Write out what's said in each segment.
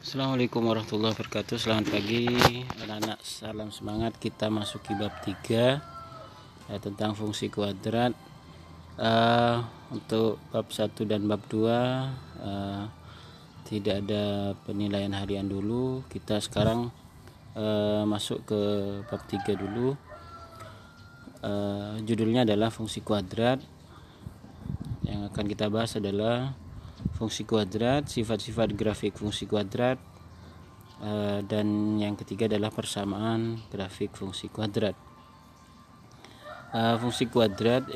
Assalamualaikum warahmatullahi wabarakatuh. Selamat pagi anak-anak, salam semangat. Kita masuki bab 3 tentang fungsi kuadrat. Untuk bab 1 dan bab 2 tidak ada penilaian harian dulu. Kita sekarang masuk ke bab 3 dulu. Judulnya adalah fungsi kuadrat. Yang akan kita bahas adalah fungsi kuadrat, sifat-sifat grafik fungsi kuadrat, dan yang ketiga adalah persamaan grafik fungsi kuadrat. Fungsi kuadrat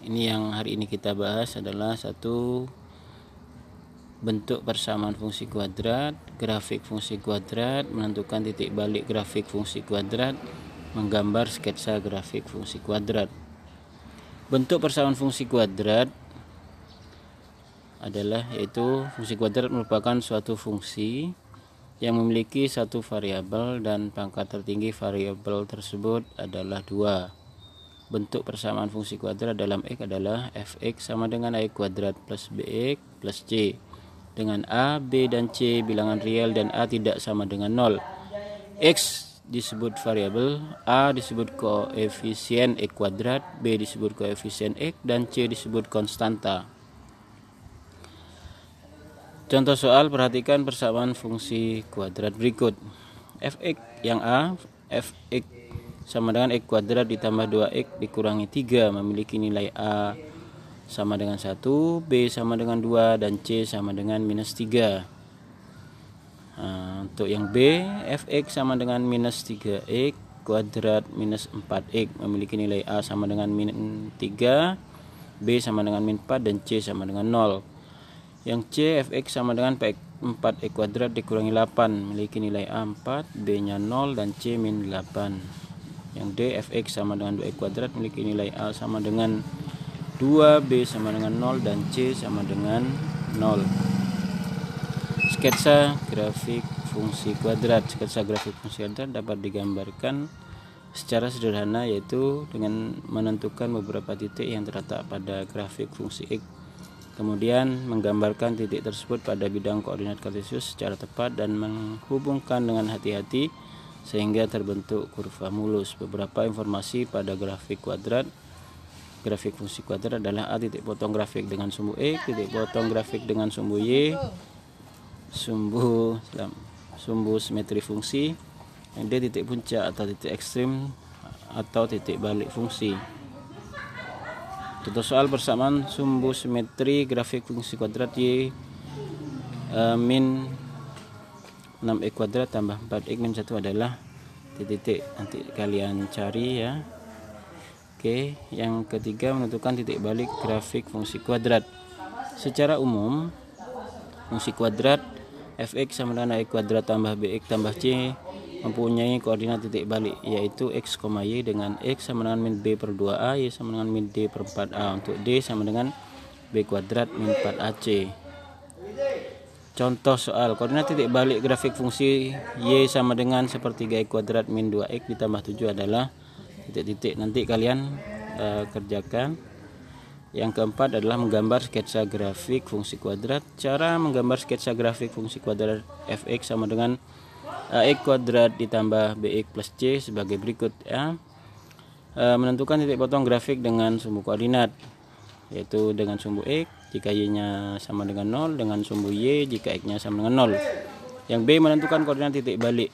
ini yang hari ini kita bahas adalah satu, bentuk persamaan fungsi kuadrat, grafik fungsi kuadrat, menentukan titik balik grafik fungsi kuadrat, menggambar sketsa grafik fungsi kuadrat. Bentuk persamaan fungsi kuadrat adalah yaitu fungsi kuadrat merupakan suatu fungsi yang memiliki satu variabel dan pangkat tertinggi variabel tersebut adalah 2. Bentuk persamaan fungsi kuadrat dalam X adalah fx sama dengan ax kuadrat plus bx plus c, dengan a, b, dan c bilangan real dan a tidak sama dengan 0. X disebut variabel, a disebut koefisien x kuadrat, b disebut koefisien x, dan c disebut konstanta. Contoh soal, perhatikan persamaan fungsi kuadrat berikut. Fx yang a, fx sama dengan x kuadrat ditambah 2x dikurangi 3 memiliki nilai a sama dengan 1, b sama dengan 2, dan c sama dengan minus 3. Untuk yang b, fx sama dengan minus 3x kuadrat minus 4x memiliki nilai a sama dengan min 3, b sama dengan min 4, dan c sama dengan 0. Yang c, fx sama dengan 4x kuadrat dikurangi 8 memiliki nilai a 4, b nya 0, dan c min 8. Yang d, fx sama dengan 2x kuadrat memiliki nilai a sama dengan 2, b sama dengan 0, dan c sama dengan 0. Sketsa grafik fungsi kuadrat. Sketsa grafik fungsi kuadrat dapat digambarkan secara sederhana, yaitu dengan menentukan beberapa titik yang terletak pada grafik fungsi x, kemudian menggambarkan titik tersebut pada bidang koordinat kartesius secara tepat dan menghubungkan dengan hati-hati sehingga terbentuk kurva mulus. Beberapa informasi pada grafik kuadrat. Grafik fungsi kuadrat adalah a titik potong grafik dengan sumbu x, titik potong grafik dengan sumbu y, sumbu simetri fungsi, yang d titik puncak atau titik ekstrim atau titik balik fungsi. Contoh soal, persamaan sumbu simetri grafik fungsi kuadrat y min 6x kuadrat tambah 4x min 1 adalah titik-titik, nanti kalian cari ya. Oke, yang ketiga, menentukan titik balik grafik fungsi kuadrat. Secara umum, fungsi kuadrat fx sama dengan ax kuadrat tambah bx tambah c mempunyai koordinat titik balik, yaitu x, y dengan x sama dengan min b per 2a, y sama dengan min d per 4a. Untuk d sama dengan b kuadrat min 4ac. Contoh soal, koordinat titik balik grafik fungsi y sama dengan sepertiga x kuadrat min 2x ditambah 7 adalah titik-titik. Nanti kalian kerjakan. Yang keempat adalah menggambar sketsa grafik fungsi kuadrat. Cara menggambar sketsa grafik fungsi kuadrat fx sama dengan ax kuadrat ditambah bx plus c sebagai berikut ya. Menentukan titik potong grafik dengan sumbu koordinat, yaitu dengan sumbu x jika y-nya sama dengan 0, dengan sumbu y jika x-nya sama dengan 0. Yang b, menentukan koordinat titik balik.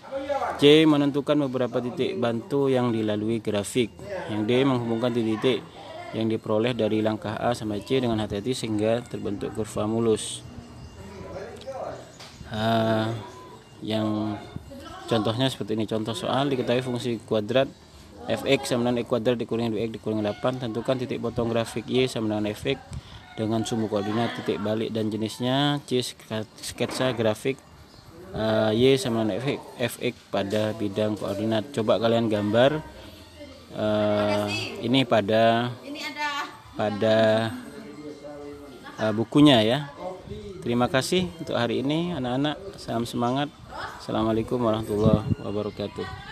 C, menentukan beberapa titik bantu yang dilalui grafik. Yang d, menghubungkan titik-titik yang diperoleh dari langkah A sampai C dengan hati-hati sehingga terbentuk kurva mulus. Yang contohnya seperti ini. Contoh soal, diketahui fungsi kuadrat fx sama dengan x kuadrat dikurangi 2x dikurangi 8. Tentukan titik potong grafik y sama dengan fx dengan sumbu koordinat, titik balik, dan jenisnya. C, sketsa grafik y sama dengan fx pada bidang koordinat. Coba kalian gambar ini pada bukunya ya. Terima kasih untuk hari ini anak-anak. Salam semangat. Assalamualaikum warahmatullahi wabarakatuh.